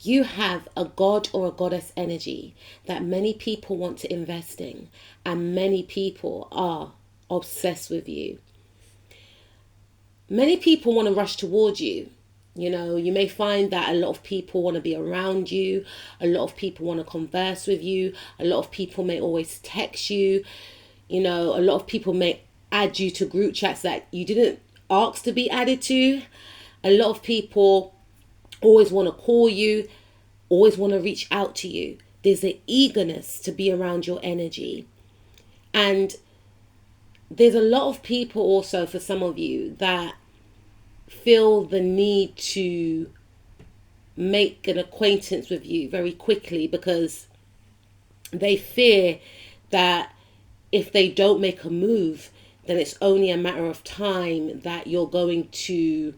You have a god or a goddess energy that many people want to invest in, and many people are obsessed with you. Many people want to rush towards you. You know, you may find that a lot of people want to be around you. A lot of people want to converse with you. A lot of people may always text you. You know, a lot of people may add you to group chats that you didn't ask to be added to. A lot of people always want to call you, always want to reach out to you. There's an eagerness to be around your energy. And there's a lot of people also, for some of you, that feel the need to make an acquaintance with you very quickly because they fear that if they don't make a move, then it's only a matter of time that you're going to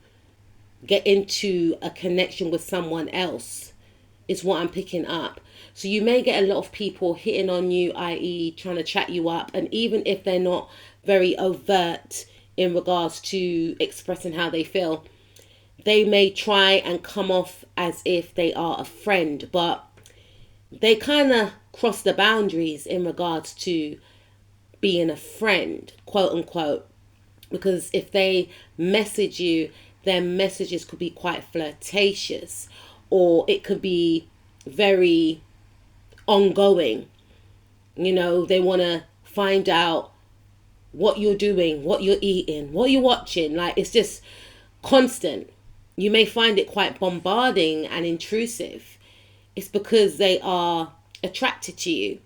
get into a connection with someone else, is what I'm picking up. So you may get a lot of people hitting on you, i.e. trying to chat you up, and even if they're not very overt in regards to expressing how they feel, they may try and come off as if they are a friend, but they kind of cross the boundaries in regards to being a friend, quote unquote, because if they message you, their messages could be quite flirtatious, or it could be very ongoing. You know, they want to find out what you're doing, what you're eating, what you're watching. Like, it's just constant. You may find it quite bombarding and intrusive. It's because they are attracted to you.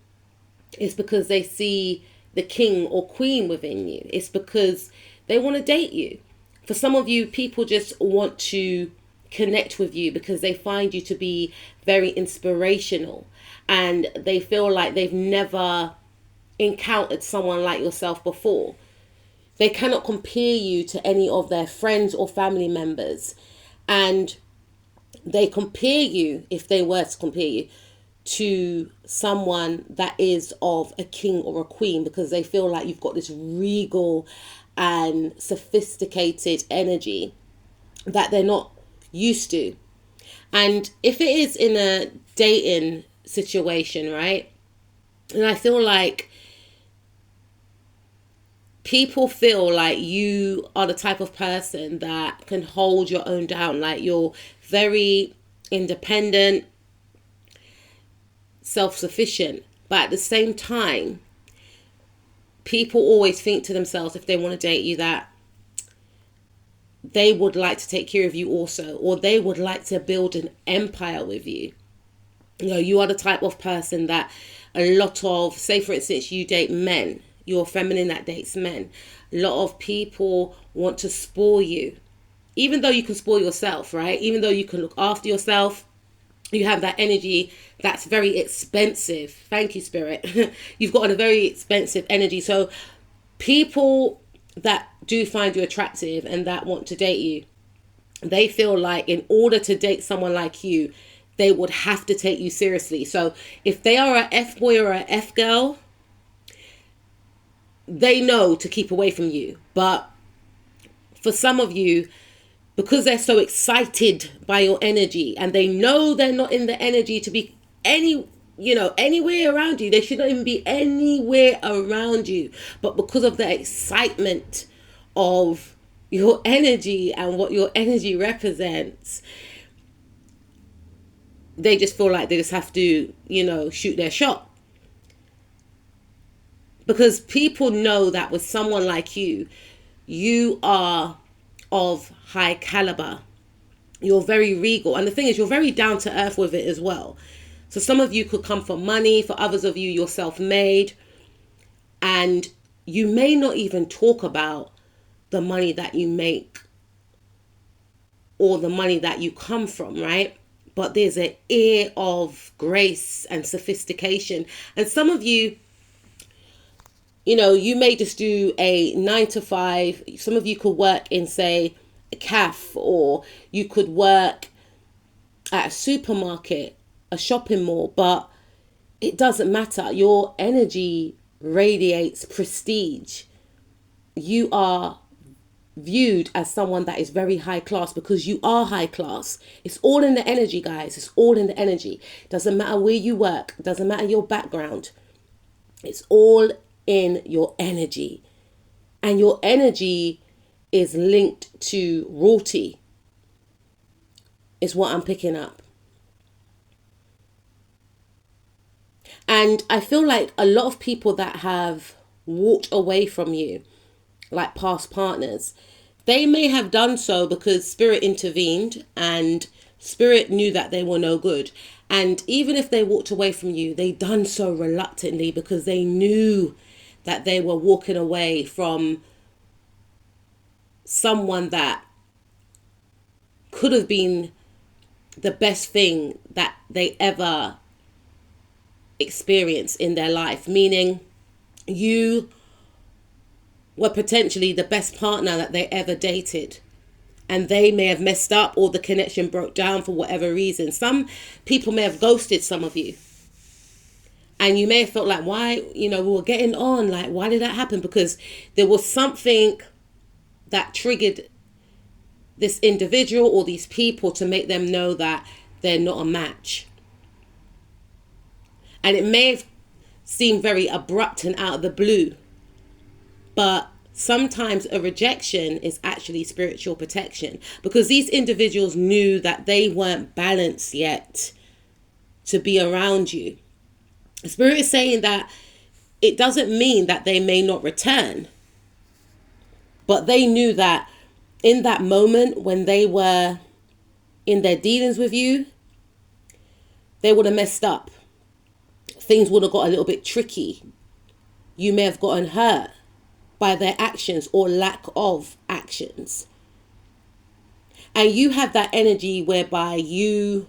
It's because they see the king or queen within you. It's because they want to date you. For some of you, people just want to connect with you because they find you to be very inspirational, and they feel like they've never encountered someone like yourself before. They cannot compare you to any of their friends or family members, and they compare you, if they were to compare you, to someone that is of a king or a queen, because they feel like you've got this regal and sophisticated energy that they're not used to. And if it is in a dating situation, right, and I feel like people feel like you are the type of person that can hold your own down, like you're very independent, self-sufficient, but at the same time, people always think to themselves, if they want to date you, that they would like to take care of you also, or they would like to build an empire with you. You know, you are the type of person that a lot of, say for instance, you date men, you're feminine that dates men. A lot of people want to spoil you, even though you can spoil yourself, right? Even though you can look after yourself, you have that energy that's very expensive. Thank you, Spirit. You've got a very expensive energy. So people that do find you attractive and that want to date you, they feel like in order to date someone like you, they would have to take you seriously. So if they are a F boy or a F girl, they know to keep away from you. But for some of you, because they're so excited by your energy and they know they're not in the energy to be anywhere around you, they should not even be anywhere around you, but because of the excitement of your energy and what your energy represents, they just feel like they just have to, shoot their shot. Because people know that with someone like you, you are of high caliber. You're very regal. And the thing is, you're very down to earth with it as well. So some of you could come from money. For others of you, you're self-made. And you may not even talk about the money that you make or the money that you come from, right? But there's an air of grace and sophistication. And some of you, you may just do a 9 to 5. Some of you could work in, say, a cafe, or you could work at a supermarket, a shopping mall, but it doesn't matter. Your energy radiates prestige. You are viewed as someone that is very high class, because you are high class. It's all in the energy, guys. It's all in the energy. Doesn't matter where you work. Doesn't matter your background. It's all in your energy. And your energy is linked to royalty, is what I'm picking up. And I feel like a lot of people that have walked away from you, like past partners, they may have done so because spirit intervened and spirit knew that they were no good. And even if they walked away from you, they done so reluctantly because they knew that they were walking away from someone that could have been the best thing that they ever experienced in their life. Meaning you were potentially the best partner that they ever dated. And they may have messed up, or the connection broke down for whatever reason. Some people may have ghosted some of you. And you may have felt like, why, we were getting on. Like, why did that happen? Because there was something that triggered this individual or these people to make them know that they're not a match. And it may have seemed very abrupt and out of the blue. But sometimes a rejection is actually spiritual protection, because these individuals knew that they weren't balanced yet to be around you. The spirit is saying that it doesn't mean that they may not return, but they knew that in that moment when they were in their dealings with you, they would have messed up. Things would have got a little bit tricky. You may have gotten hurt by their actions or lack of actions. And you have that energy whereby you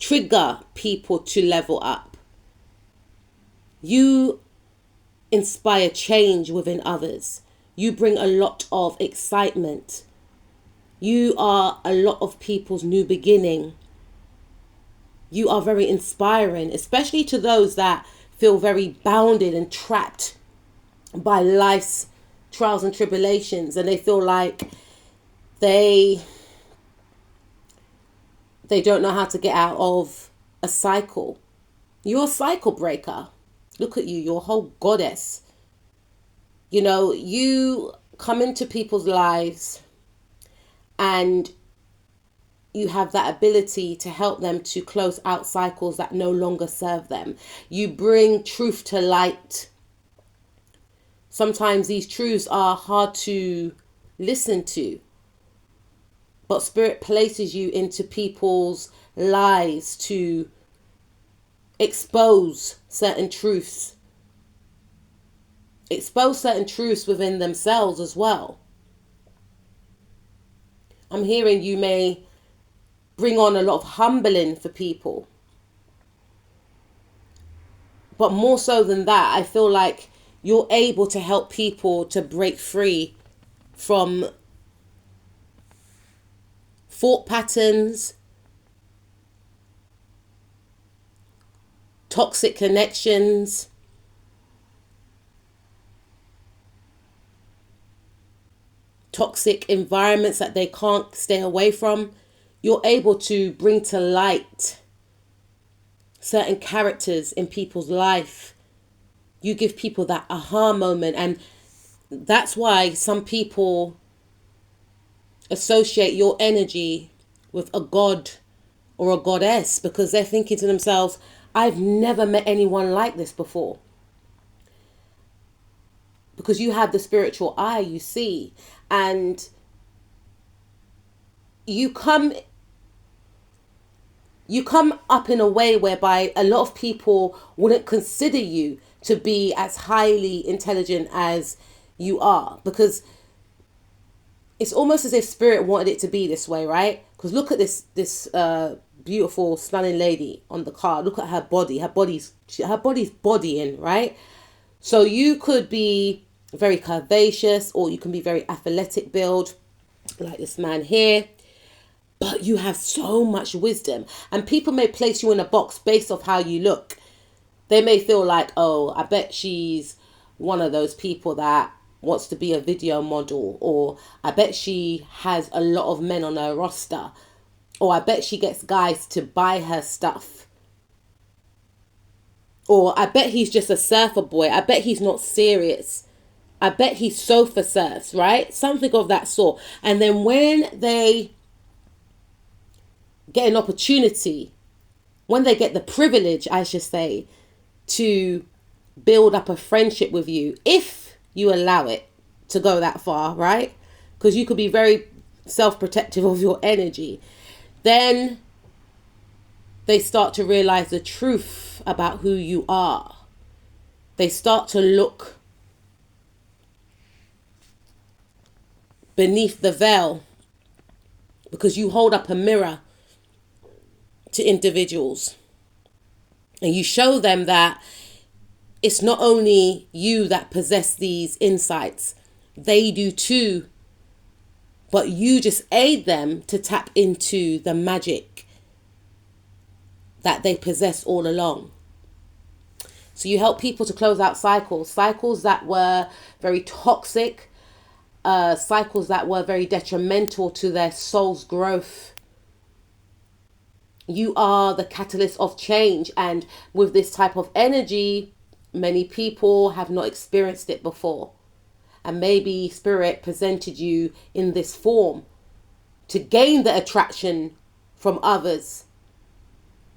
trigger people to level up. You inspire change within others. You bring a lot of excitement. You are a lot of people's new beginning. You are very inspiring, especially to those that feel very bounded and trapped by life's trials and tribulations, and they feel like they don't know how to get out of a cycle. You're a cycle breaker. Look at you, you're a whole goddess. You come into people's lives and you have that ability to help them to close out cycles that no longer serve them. You bring truth to light. Sometimes these truths are hard to listen to, but spirit places you into people's lives to expose certain truths. Expose certain truths within themselves as well. I'm hearing you may bring on a lot of humbling for people. But more so than that, I feel like you're able to help people to break free from thought patterns, toxic connections, toxic environments that they can't stay away from. You're able to bring to light certain characters in people's life. You give people that aha moment, and that's why some people associate your energy with a god or a goddess, because they're thinking to themselves, I've never met anyone like this before. Because you have the spiritual eye, you see, and you come up in a way whereby a lot of people wouldn't consider you to be as highly intelligent as you are, because it's almost as if spirit wanted it to be this way, right? Because look at this beautiful, stunning lady on the card. Look at her body. Her body's bodying, right? So you could be very curvaceous, or you can be very athletic build, like this man here. But you have so much wisdom, and people may place you in a box based off how you look. They may feel like, oh, I bet she's one of those people that wants to be a video model, or I bet she has a lot of men on her roster, or I bet she gets guys to buy her stuff, or I bet he's just a surfer boy, I bet he's not serious, I bet he sofa surfs, right? Something of that sort. And then when they get an opportunity, when they get the privilege, I should say, to build up a friendship with you, if you allow it to go that far, right? Because you could be very self-protective of your energy. Then they start to realize the truth about who you are. They start to look beneath the veil, because you hold up a mirror to individuals and you show them that it's not only you that possess these insights, they do too, but you just aid them to tap into the magic that they possess all along. So you help people to close out cycles that were very toxic, cycles that were very detrimental to their soul's growth. You are the catalyst of change, and with this type of energy, many people have not experienced it before. And maybe Spirit presented you in this form to gain the attraction from others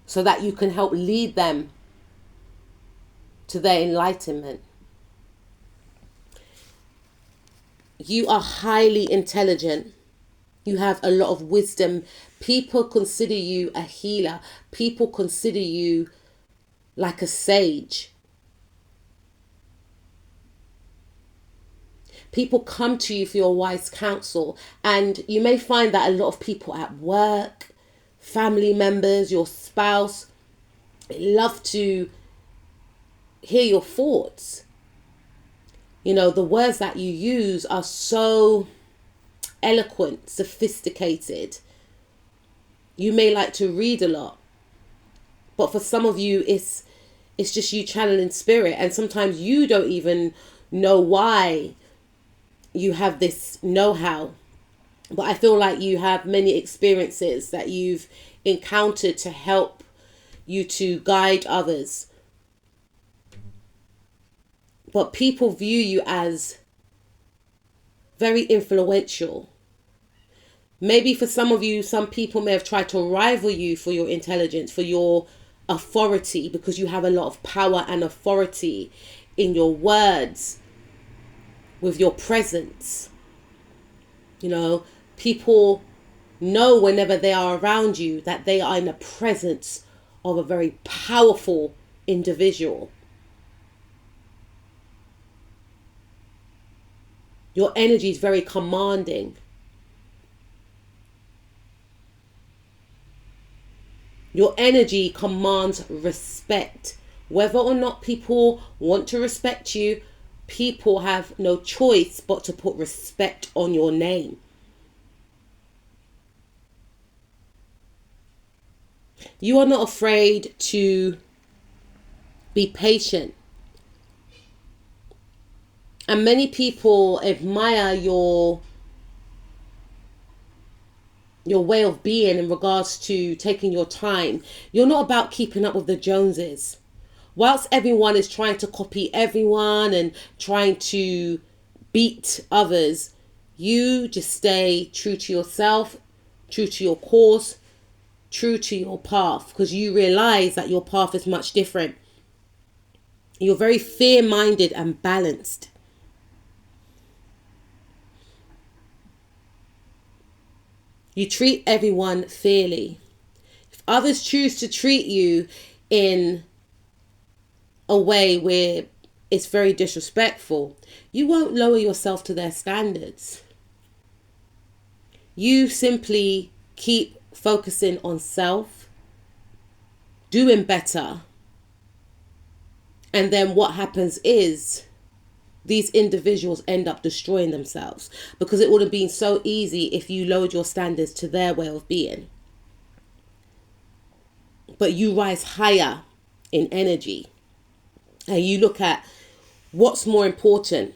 so that you can help lead them to their enlightenment. You are highly intelligent. You have a lot of wisdom. People consider you a healer. People consider you like a sage. People come to you for your wise counsel. And you may find that a lot of people at work, family members, your spouse, love to hear your thoughts. You know, the words that you use are so eloquent, sophisticated. You may like to read a lot, but for some of you, it's just you channeling spirit, and sometimes you don't even know why you have this know-how. But I feel like you have many experiences that you've encountered to help you to guide others. But people view you as very influential. Maybe for some of you, some people may have tried to rival you for your intelligence, for your authority, because you have a lot of power and authority in your words, with your presence. You know, people know whenever they are around you that they are in the presence of a very powerful individual. Your energy is very commanding. Your energy commands respect. Whether or not people want to respect you, people have no choice but to put respect on your name. You are not afraid to be patient. And many people admire your way of being in regards to taking your time. You're not about keeping up with the Joneses. Whilst everyone is trying to copy everyone and trying to beat others, you just stay true to yourself, true to your course, true to your path, because you realize that your path is much different. You're very fair-minded and balanced. You treat everyone fairly. If others choose to treat you in a way where it's very disrespectful, you won't lower yourself to their standards. You simply keep focusing on self, doing better. And then what happens is these individuals end up destroying themselves, because it would have been so easy if you lowered your standards to their way of being. But you rise higher in energy and you look at what's more important.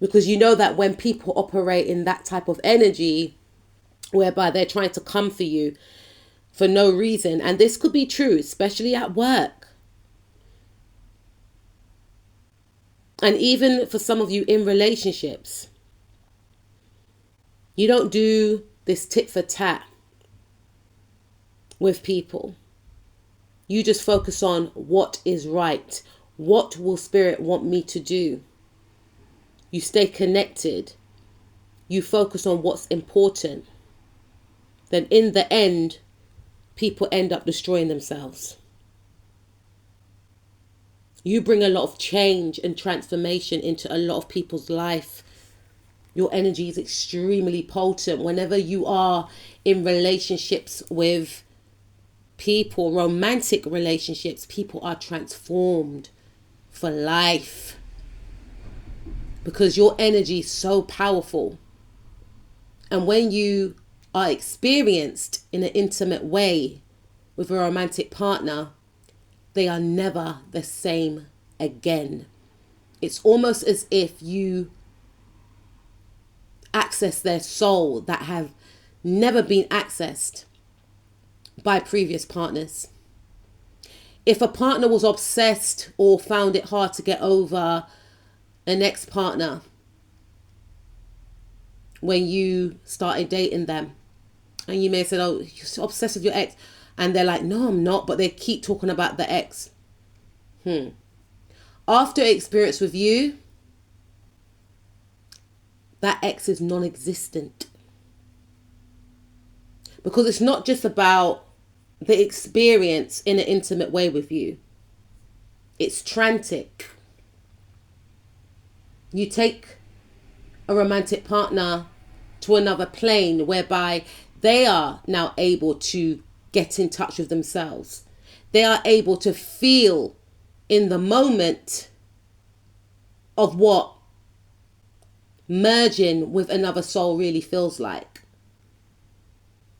Because you know that when people operate in that type of energy, whereby they're trying to come for you for no reason, and this could be true, especially at work. And even for some of you in relationships, you don't do this tit for tat with people. You just focus on what is right. What will Spirit want me to do? You stay connected. You focus on what's important. Then in the end, people end up destroying themselves. You bring a lot of change and transformation into a lot of people's life. Your energy is extremely potent. Whenever you are in relationships with people, romantic relationships, people are transformed for life. Because your energy is so powerful. And when you are experienced in an intimate way with a romantic partner, they are never the same again. It's almost as if you access their soul that have never been accessed by previous partners. If a partner was obsessed or found it hard to get over an ex-partner when you started dating them, and you may have said, oh, you're so obsessed with your ex, and they're like, no, I'm not, but they keep talking about the ex. After experience with you, that ex is non-existent. Because it's not just about the experience in an intimate way with you. It's frantic. You take a romantic partner to another plane whereby they are now able to get in touch with themselves. They are able to feel in the moment of what merging with another soul really feels like.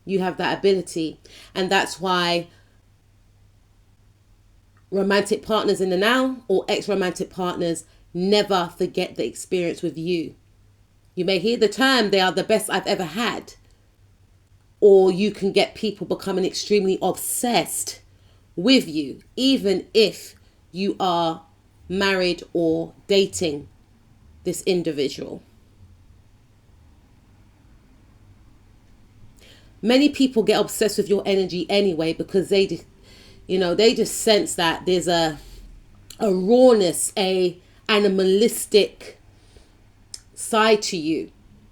You have that ability. And that's why romantic partners in the now or ex-romantic partners never forget the experience with you. You may hear the term, they are the best I've ever had. Or you can get people becoming extremely obsessed with you, even if you are married or dating this individual. Many people get obsessed with your energy anyway because they just sense that there's a rawness, a animalistic side to you,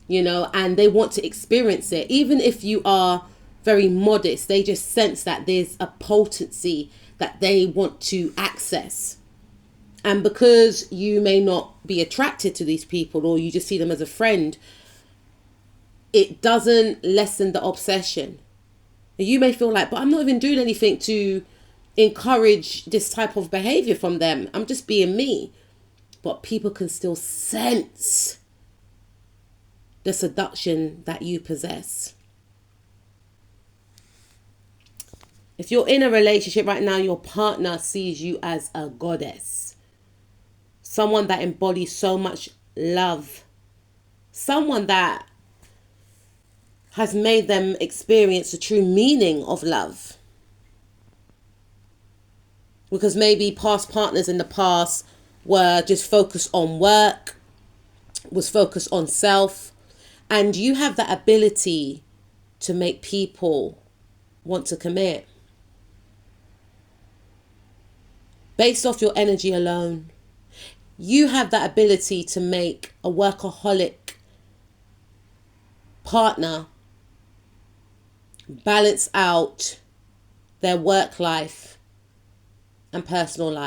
and they want to experience it. Even if you are very modest, they just sense that there's a potency that they want to access. And because you may not be attracted to these people or you just see them as a friend, it doesn't lessen the obsession. You may feel like, but I'm not even doing anything to encourage this type of behavior from them. I'm just being me. But people can still sense the seduction that you possess. If you're in a relationship right now, your partner sees you as a goddess. Someone that embodies so much love. Someone that has made them experience the true meaning of love. Because maybe past partners in the past were just focused on work, was focused on self, and you have that ability to make people want to commit. Based off your energy alone, you have that ability to make a workaholic partner balance out their work life and personal life.